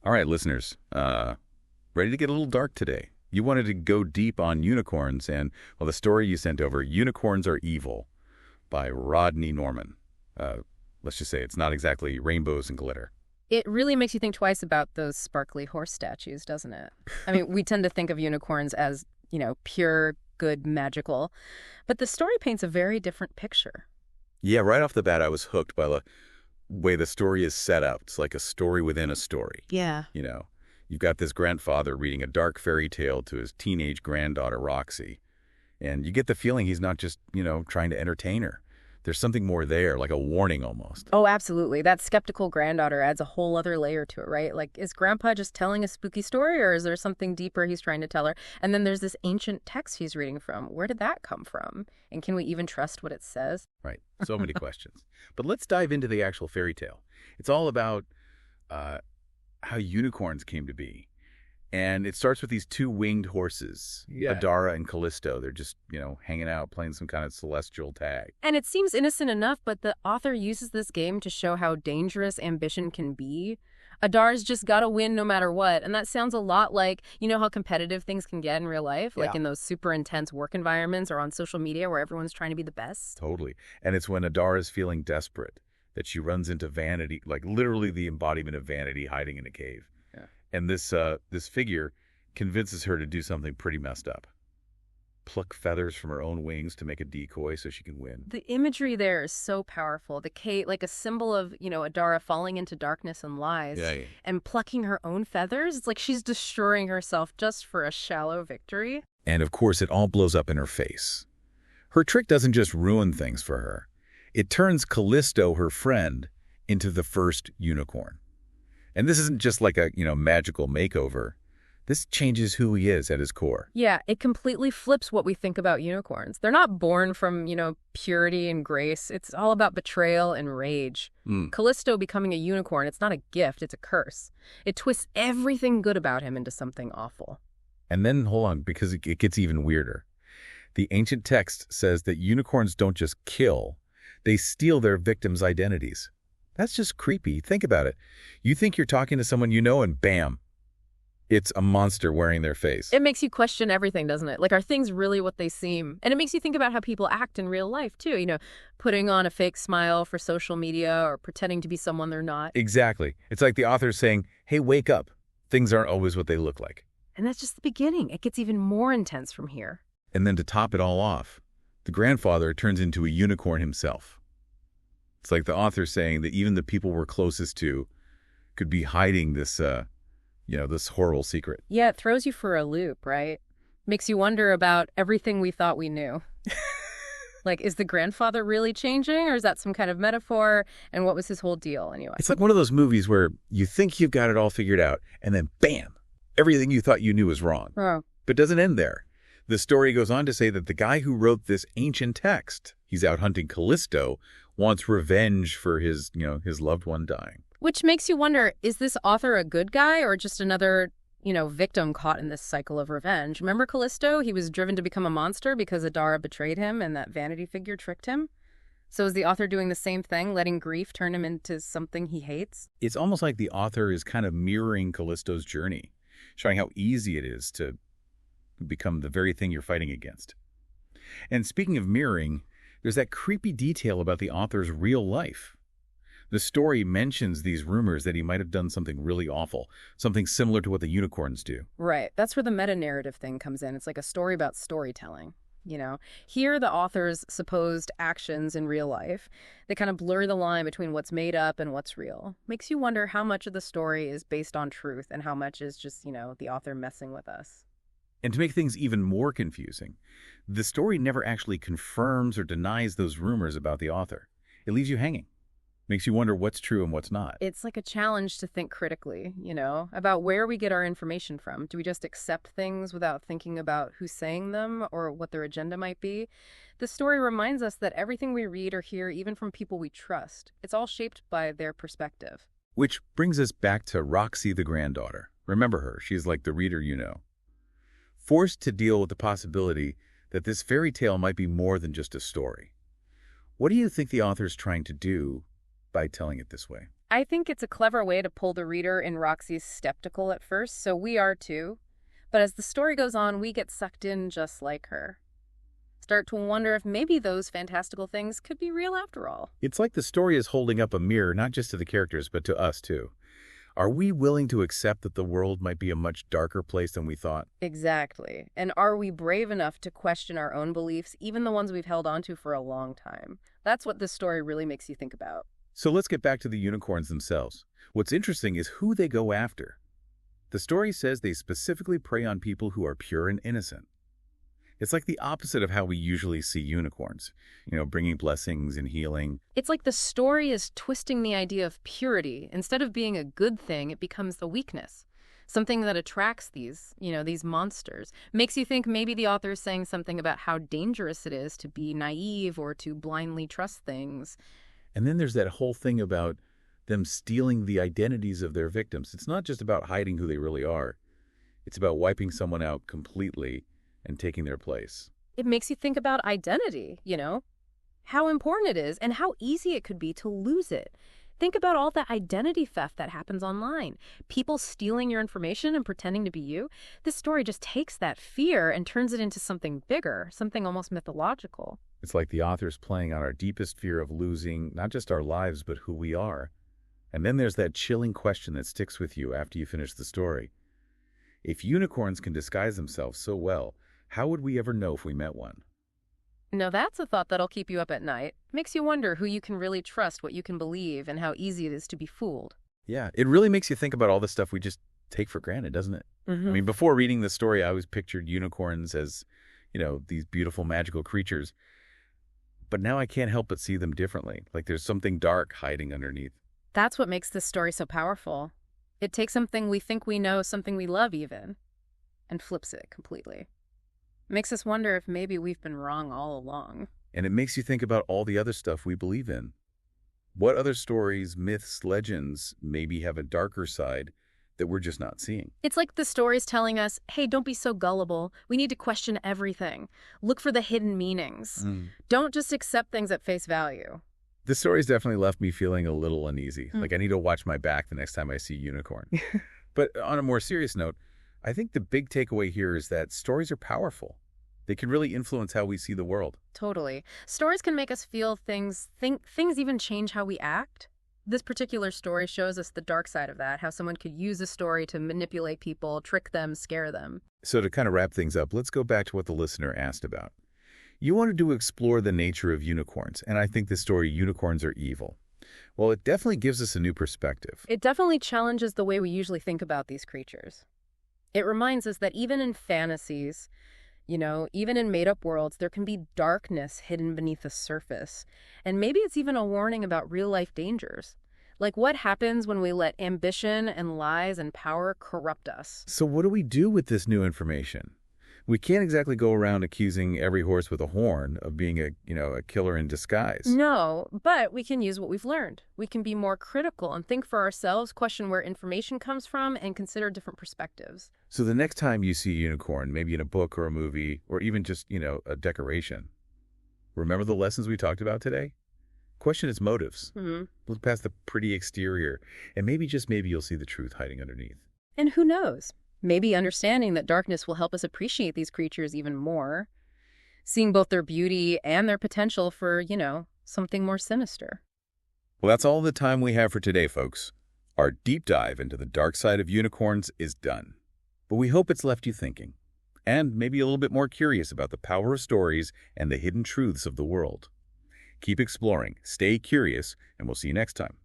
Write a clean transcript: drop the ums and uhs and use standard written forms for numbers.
All right, listeners, ready to get a little dark today. You wanted to go deep on unicorns, and, well, the story you sent over, Unicorns Are Evil, by Rodney Norman. Let's just say it's not exactly rainbows and glitter. It really makes you think twice about those sparkly horse statues, doesn't it? I mean, we tend to think of unicorns as, pure, good, magical. But the story paints a very different picture. Yeah, right off the bat, I was hooked by the way the story is set up. It's like a story within a story. Yeah. You've got this grandfather reading a dark fairy tale to his teenage granddaughter, Roxy. And you get the feeling he's not just, trying to entertain her. There's something more there, like a warning almost. Oh, absolutely. That skeptical granddaughter adds a whole other layer to it, right? Like, is Grandpa just telling a spooky story, or is there something deeper he's trying to tell her? And then there's this ancient text he's reading from. Where did that come from? And can we even trust what it says? Right. So many questions. But let's dive into the actual fairy tale. It's all about how unicorns came to be. And it starts with these two winged horses, Adara and Callisto. They're just, hanging out, playing some kind of celestial tag. And it seems innocent enough, but the author uses this game to show how dangerous ambition can be. Adara's just got to win no matter what. And that sounds a lot like, how competitive things can get in real life, like in those super intense work environments or on social media where everyone's trying to be the best. Totally. And it's when Adara's feeling desperate that she runs into vanity, like literally the embodiment of vanity hiding in a cave. And this figure convinces her to do something pretty messed up. Pluck feathers from her own wings to make a decoy so she can win. The imagery there is so powerful. The Kate, like a symbol of, Adara falling into darkness and lies. And plucking her own feathers. It's like she's destroying herself just for a shallow victory. And of course, it all blows up in her face. Her trick doesn't just ruin things for her. It turns Callisto, her friend, into the first unicorn. And this isn't just like a, magical makeover. This changes who he is at his core. Yeah, it completely flips what we think about unicorns. They're not born from, purity and grace. It's all about betrayal and rage. Callisto becoming a unicorn, it's not a gift, it's a curse. It twists everything good about him into something awful. And then, hold on, because it gets even weirder. The ancient text says that unicorns don't just kill, they steal their victims' identities. That's just creepy. Think about it. You think you're talking to someone you know, and bam, it's a monster wearing their face. It makes you question everything, doesn't it? Like, are things really what they seem? And it makes you think about how people act in real life, too. Putting on a fake smile for social media or pretending to be someone they're not. Exactly. It's like the author saying, hey, wake up. Things aren't always what they look like. And that's just the beginning. It gets even more intense from here. And then to top it all off, the grandfather turns into a unicorn himself. It's like the author saying that even the people we're closest to could be hiding this, this horrible secret. Yeah, it throws you for a loop, right? Makes you wonder about everything we thought we knew. Like, is the grandfather really changing, or is that some kind of metaphor? And what was his whole deal anyway? It's like one of those movies where you think you've got it all figured out, and then bam, everything you thought you knew is wrong. Oh. But it doesn't end there. The story goes on to say that the guy who wrote this ancient text, he's out hunting Callisto, wants revenge for his loved one dying. Which makes you wonder, is this author a good guy or just another, victim caught in this cycle of revenge? Remember Callisto? He was driven to become a monster because Adara betrayed him and that vanity figure tricked him. So is the author doing the same thing, letting grief turn him into something he hates? It's almost like the author is kind of mirroring Callisto's journey, showing how easy it is to become the very thing you're fighting against. And speaking of mirroring, there's that creepy detail about the author's real life. The story mentions these rumors that he might have done something really awful, something similar to what the unicorns do. Right. That's where the meta-narrative thing comes in. It's like a story about storytelling. Here the author's supposed actions in real life, they kind of blur the line between what's made up and what's real. Makes you wonder how much of the story is based on truth and how much is just, the author messing with us. And to make things even more confusing, the story never actually confirms or denies those rumors about the author. It leaves you hanging. Makes you wonder what's true and what's not. It's like a challenge to think critically, about where we get our information from. Do we just accept things without thinking about who's saying them or what their agenda might be? The story reminds us that everything we read or hear, even from people we trust, it's all shaped by their perspective. Which brings us back to Roxy the granddaughter. Remember her. She's like the reader you know. Forced to deal with the possibility that this fairy tale might be more than just a story. What do you think the author's trying to do by telling it this way? I think it's a clever way to pull the reader in. Roxy's skeptical at first, so we are too. But as the story goes on, we get sucked in just like her. Start to wonder if maybe those fantastical things could be real after all. It's like the story is holding up a mirror not just to the characters, but to us too. Are we willing to accept that the world might be a much darker place than we thought? Exactly. And are we brave enough to question our own beliefs, even the ones we've held onto for a long time? That's what this story really makes you think about. So let's get back to the unicorns themselves. What's interesting is who they go after. The story says they specifically prey on people who are pure and innocent. It's like the opposite of how we usually see unicorns, bringing blessings and healing. It's like the story is twisting the idea of purity. Instead of being a good thing, it becomes the weakness. Something that attracts these monsters. Makes you think maybe the author is saying something about how dangerous it is to be naive or to blindly trust things. And then there's that whole thing about them stealing the identities of their victims. It's not just about hiding who they really are. It's about wiping someone out completely and taking their place. It makes you think about identity, how important it is and how easy it could be to lose it. Think about all the identity theft that happens online. People stealing your information and pretending to be you. This story just takes that fear and turns it into something bigger, something almost mythological. It's like the author's playing on our deepest fear of losing not just our lives, but who we are. And then there's that chilling question that sticks with you after you finish the story. If unicorns can disguise themselves so well, how would we ever know if we met one? Now that's a thought that'll keep you up at night. Makes you wonder who you can really trust, what you can believe, and how easy it is to be fooled. Yeah, it really makes you think about all the stuff we just take for granted, doesn't it? I mean, before reading the story, I always pictured unicorns as, these beautiful magical creatures. But now I can't help but see them differently, like there's something dark hiding underneath. That's what makes this story so powerful. It takes something we think we know, something we love even, and flips it completely. Makes us wonder if maybe we've been wrong all along. And it makes you think about all the other stuff we believe in. What other stories, myths, legends maybe have a darker side that we're just not seeing? It's like the story's telling us, hey, don't be so gullible. We need to question everything. Look for the hidden meanings. Don't just accept things at face value. This story's definitely left me feeling a little uneasy. Like I need to watch my back the next time I see a unicorn. But on a more serious note, I think the big takeaway here is that stories are powerful. They can really influence how we see the world. Totally. Stories can make us feel things, think things even change how we act. This particular story shows us the dark side of that, how someone could use a story to manipulate people, trick them, scare them. So to kind of wrap things up, let's go back to what the listener asked about. You wanted to explore the nature of unicorns, and I think the story Unicorns Are Evil. Well, it definitely gives us a new perspective. It definitely challenges the way we usually think about these creatures. It reminds us that even in fantasies, even in made-up worlds, there can be darkness hidden beneath the surface. And maybe it's even a warning about real-life dangers. Like what happens when we let ambition and lies and power corrupt us? So what do we do with this new information? We can't exactly go around accusing every horse with a horn of being a killer in disguise. No, but we can use what we've learned. We can be more critical and think for ourselves, question where information comes from, and consider different perspectives. So the next time you see a unicorn, maybe in a book or a movie, or even just, a decoration, remember the lessons we talked about today? Question its motives. Look past the pretty exterior, and maybe you'll see the truth hiding underneath. And who knows? Maybe understanding that darkness will help us appreciate these creatures even more, seeing both their beauty and their potential for, something more sinister. Well, that's all the time we have for today, folks. Our deep dive into the dark side of unicorns is done. But we hope it's left you thinking, and maybe a little bit more curious about the power of stories and the hidden truths of the world. Keep exploring, stay curious, and we'll see you next time.